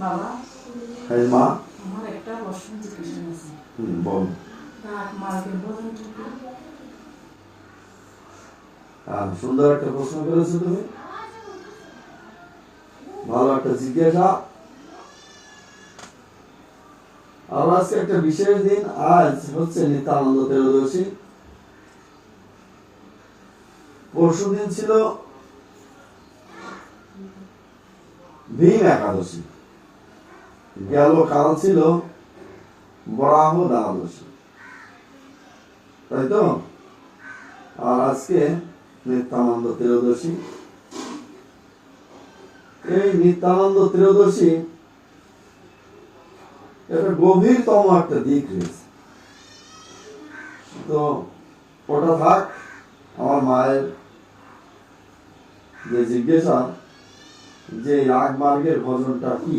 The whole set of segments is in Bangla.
বাবা, হ্যাঁ মা, আমার একটা প্রশ্ন জিজ্ঞাসা আছে। বল। মার্কের ভোজন সুন্দর একটা প্রশ্ন করেছো তুমি, ভালো একটা জিজ্ঞাসা। আর আজকে একটা বিশেষ দিন, আজ হচ্ছে নিত্যানন্দ ত্রয়োদশী। পরশু দিন ছিল ভীম একাদশী, গেল কাল ছিল বরাহ দ্বাদশী, তাই তো? আর আজকে নিত্যানন্দ ত্রয়োদশী। এই নিত্যানন্দ ত্রয়োদশী এটা গভীরতম একটা দিক রয়েছে। তো ওটা থাক। আমার মায়ের যে জিজ্ঞাসা যে রাগ মার্গের ভজনটা কি,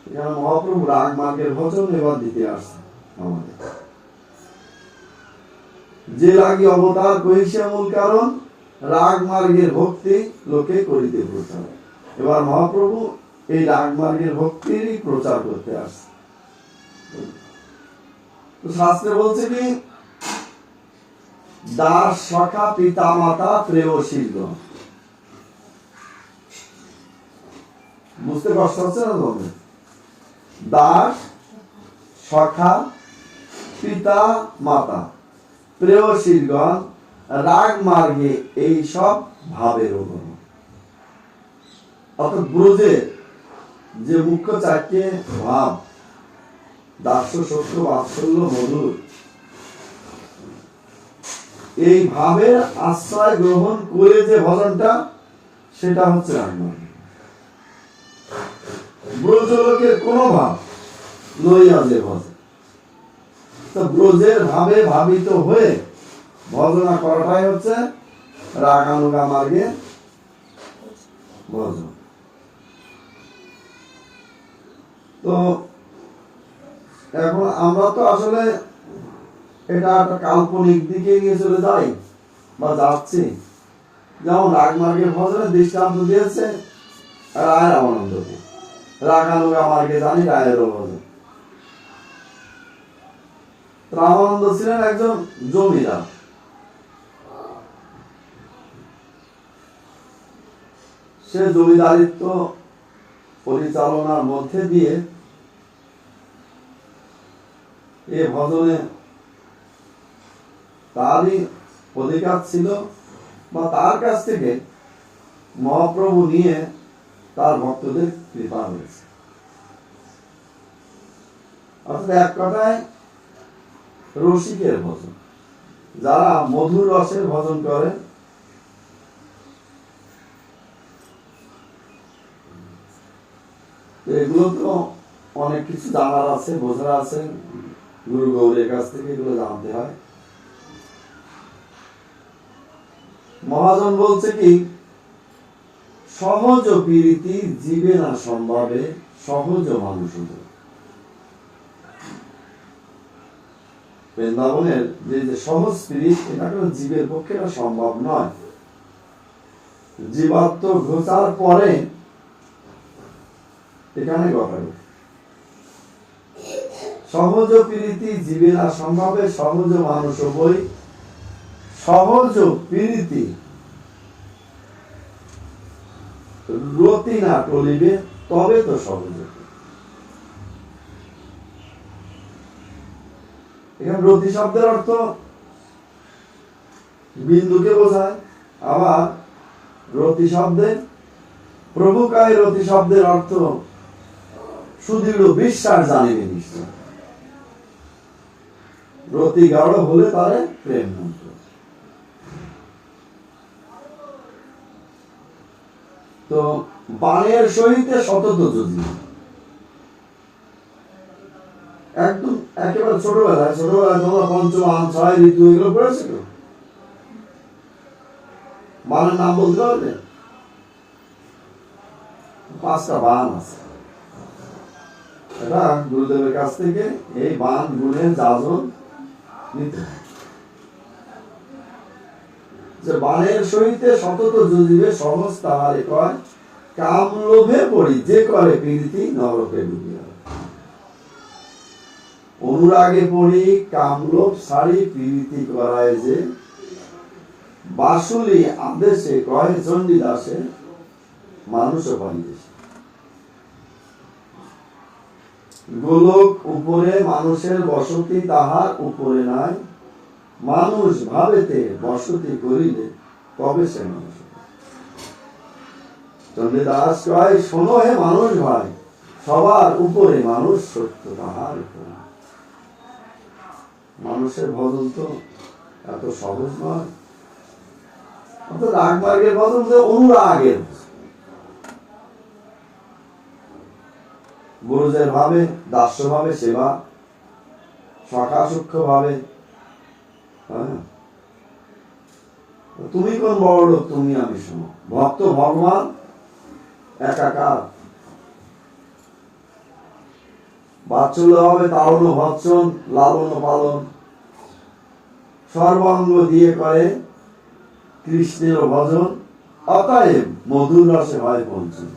এখানে মহাপ্রভু রাগ মার্গের ভজন এবার দিতে আসছে আমাদের। যে রাগী অবতার কহিছে মূল কারণ, রাগ মার্গের ভক্তি লোকে করিতে প্রচার। এবার মহাপ্রভু এই রাগ মার্গের ভক্তিরই প্রচার করতে আসছে। শাস্ত্রে বলছে কি, দাস সখা পিতা মাতা প্রেয়সীগণ। বুঝতে কষ্ট হচ্ছে না তোমাদের? দাস সখা পিতা মাতা প্রেয়সীগণ রাগ মার্গে এই সব ভাবের অনুগণ। অর্থাৎ ব্রজের যে মুখ্য চারটে ভাব, দাস্য সত্য বাৎসল্য মধুর, এই ভাবের আশ্রয় গ্রহণ করে যে ভজনটা, সেটা হচ্ছে রাগমার্গ। ব্রজলোকের কোন ভাব লইয়া যে ভজন, তো ব্রজের ভাবে ভাবিত হয়ে ভজনা করাটাই হচ্ছে রাগানুগা মার্গে ভজন। তো এখন আমরা তো আসলে এটা একটা কাল্পনিক দিকে নিয়ে চলে যাই বা যাচ্ছি। যেমন রাগ মার্গের ভজনের দৃষ্টান্ত দিয়েছে রায় রামানন্দকে, রাগানুগা মার্গে জানি রায়েরও ভজন। রামানন্দ ছিলেন একজন জমিদার। সে জমিদারিত্ব পরিচালনার মধ্যে দিয়ে এ ভজনে তারই অধিকার ছিল, বা তার কাছ থেকে মহাপ্রভু নিয়ে তার ভক্তদের কৃপা হয়েছে। অর্থাৎ এক কথায় রসিকের ভজন, যারা মধুর রসের ভজন করে, এগুলো তো অনেক কিছু জানার আছে, বোঝার আছে। গুরু গৌরের কাছ থেকে এগুলো জানতে হয়। মহাজন বলছে কি, সহজ প্রীতি জীবে না সম্ভবে, সহজ মানুষ। বৃন্দাবনের যে সহজ প্রীতি, এটা কোনো জীবের পক্ষে সম্ভব নয়। জীবাত্ম ঘোচার পরে এখানে ঘটাবে। সহজ প্রীতি জীবে না সম্ভবে, সহজ মানুষ বই। সহজ প্রীতি রতি না টলিবে, তবে তো সহজ। এখানে রতি শব্দের অর্থ বিন্দুকে বোঝায়। আবার রতি শব্দে প্রভুকায় রতি শব্দের অর্থ সুদৃঢ় বিশ্বাস জানিবে নিশ্চয়। রতি গাঢ় হলে তারে প্রেম মন্ত্র। তো বাণের সহিত সতত যদি একদম একেবারে ছোটবেলায় তোমরা পঞ্চমান, ছয় ঋতু এগুলো পড়েছিল। বানের নাম বলতে পারবে? 5টা বান আছে। এটা গুরুদেবের কাছ থেকে এই বান গুণের যাজন নিতে হয়। যে বানের সহিতে সতত যুজিবে, সহজ তাহারে কয় কাম লোভে পড়ি যে করে প্রীতি নরকে ডুবিয়া। অনুরাগে পড়ি কাম লোভ ছাড়ি প্রীতি করায় যে, বাসুলি আদেশে কয় চণ্ডীদাসে মানুষ পাইতেছে। গোলক উপরে মানুষের বসতি তাহার উপরে নাই, মানুষ ভাবেতে বসতি করিলে তবে সে মানুষ। চণ্ডীদাস কয় শোনো হে মানুষ ভাই, সবার উপরে মানুষ সত্য তাহার উপরে। মানুষের ভজন তো এত সহজ নয়। রাগমার্গের ভজন তো অনুরাগের, গুরুদের ভাবে দাস্য ভাবে সেবা, সখা সূক্ষ্ম ভাবে। তুমি কোন বড় লোক, তুমি আমি শোনো। ভক্ত ভগবান একাকার। বাৎসল্য হবে তাড়ন ভৎসন, লালন পালন, সর্বাঙ্গ দিয়ে করে কৃষ্ণের ভজন। অতএব মধুর রসে হয় পঞ্চম।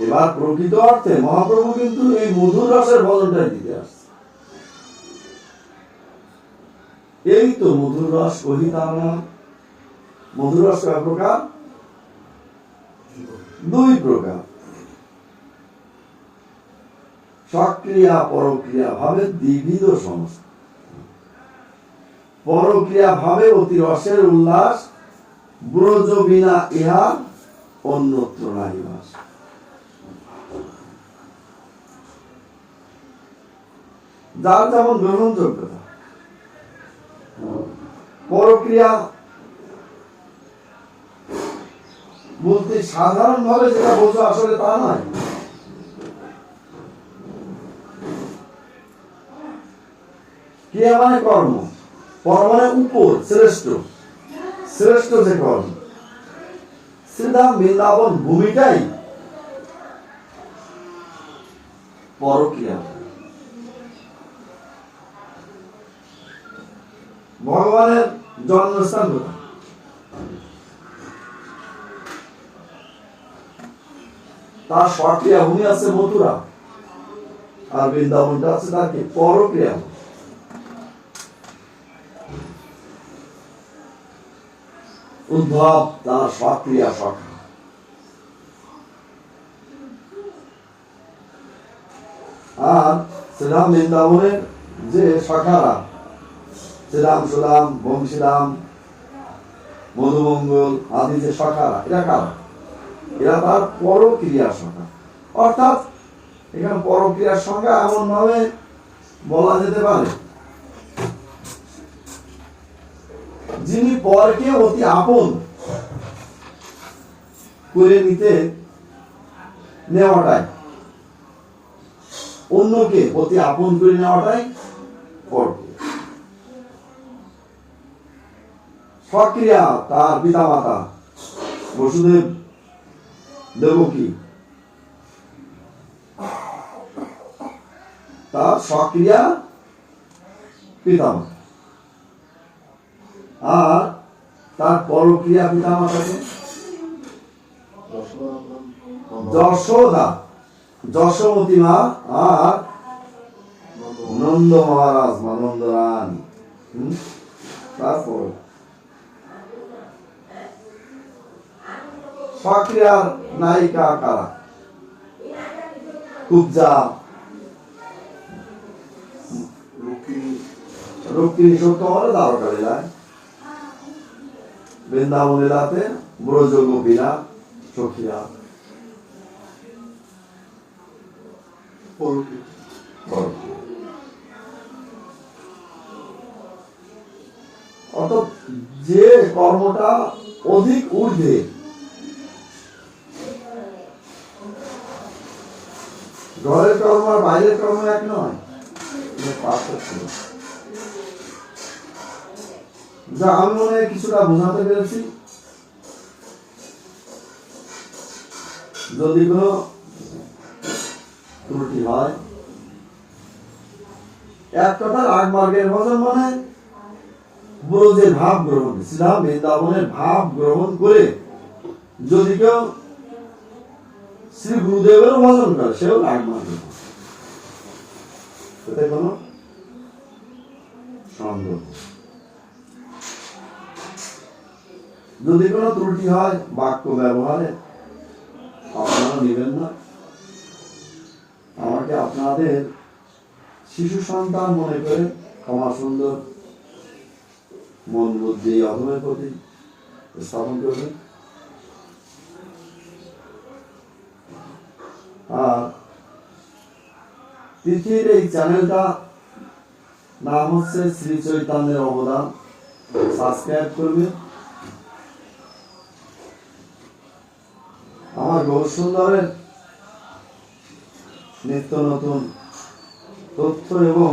এবার প্রকৃত অর্থে মহাপ্রভু কিন্তু এই মধুর রসের ভজনটা দিতে আসছে। এই তো মধুর রস কহিতাম না। মধুর রস কয় প্রকার? দুই প্রকার। সক্রিয়া পরক্রিয়া ভাবে দ্বিবিধ সমস্ত। পরক্রিয়া ভাবে অতি রসের উল্লাস, ব্রজ বিনা ইহা অন্যত্র নাই বাস। যার যেমন গ্রহণযোগ্যতা। পরক্রিয়া বলতে সাধারণ ভাবে যেটা বোঝো আসলে তা নয়। ক্রিয়া মানে কর্ম, পর মানে উপর, শ্রেষ্ঠ। শ্রেষ্ঠ যে কর্ম, শ্রীধাম বৃন্দাবন ভূমিটাই পরক্রিয়া। ভগবানের জন্মস্থান কোথায়? তার সক্রিয়া ভূমি আছে মথুরা, আর বৃন্দাবনটা আছে তার কি পরক্রিয়া। উদ্ভব তার সক্রিয়া সখা। আর শ্রীরাম বৃন্দাবনের যে সখারা, শ্রীরাম সুরাম বংশীরাম মধুমঙ্গল আদি যে সখারা, এরা কারা? এরা তার পরক্রিয়া সখা। অর্থাৎ এখানে পরক্রিয়ার সংজ্ঞা এমন ভাবে বলা যেতে পারে, যিনি পরকে অতি আপন করে নিতে নেওয়াটাই, অন্যকে অতি আপন করে নেওয়াটাই পরক্রিয়া। সক্রিয়া তার পিতা মাতা বসুদেব দেবকী, তার সক্রিয়া পিতা মাতা। আর তার পরক্রিয়া পিতা মাতাকে যশোদা, যশোমতী মা, আর নন্দ মহারাজ মা নন্দ রানী। তারপর সক্রিয়ার নায়িকা কারা? কুব্জা, রুক্মিণী সত্যমরে দ্বারকা লীলায়, বৃন্দাবন লীলাতে ব্রজ গোপীরা সখীরা। অর্থাৎ যে কর্মটা অধিক ঊর্ধ্বে, ঘরের কর্ম আর বাইরের কর্ম এক নয়, পার্থক্য। যা আমি মনে হয় কিছুটা বোঝাতে পেরেছি। যদি কোনো ত্রুটি হয়, এক কথা রাগমার্গের ভজন মানে ব্রজের ভাব গ্রহণ, শ্রীরাম বৃন্দাবনের ভাব গ্রহণ করে যদি কেউ শ্রী গুরুদেবের ভজন করে, সেও রাগ মারবে, এতে কোনো সন্দেহ নেই। যদি কোনো ত্রুটি হয় বাক্য ব্যবহারে, আপনারা নেবেন না। আমাকে আপনাদের শিশু সন্তান মনে করে ক্ষমা সুন্দর মন বুদ্ধি অধমের প্রতি স্থাপন করবেন। আর তিথির এই চ্যানেলটা নাম হচ্ছে শ্রী চৈতন্যের অবদান, সাবস্ক্রাইব করবে। আমার গৌর সুন্দরের নিত্য নতুন তথ্য এবং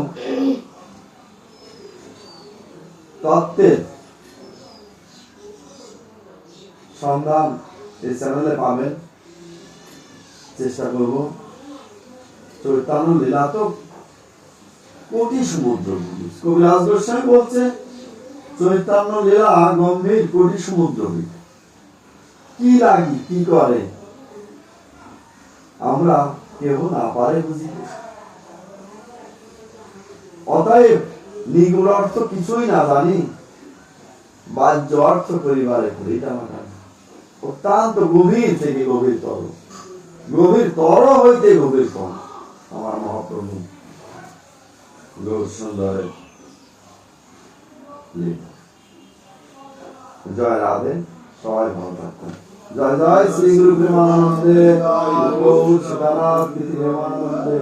তত্ত্বের সন্ধান এই চ্যানেলে পাবেন। চেষ্টা করব। চৈতন্য লীলা তো কোটি সমুদ্র, কবিরাজ গোস্বামী বলছে চৈতন্য লীলা গম্ভীর কোটি সমুদ্র। কি লাগি কি করে আমরা কেউ না পারে বুঝিতে। অতএব নিগুণ অর্থ কিছুই না জানি, বাহ্য অর্থ পরিবারে পরিটামাটা অত্যন্ত গভীর থেকে গভীরতর, গভীরতর হইতে গভীরতম আমার মহাপ্রভু গৌর সুন্দরের লীলা। জয় রাধে, সবাই ভালো থাকতেন। জয় জয় শ্রী গুরু প্রেমানন্দে, গৌর সদানাথ প্রেমানন্দে।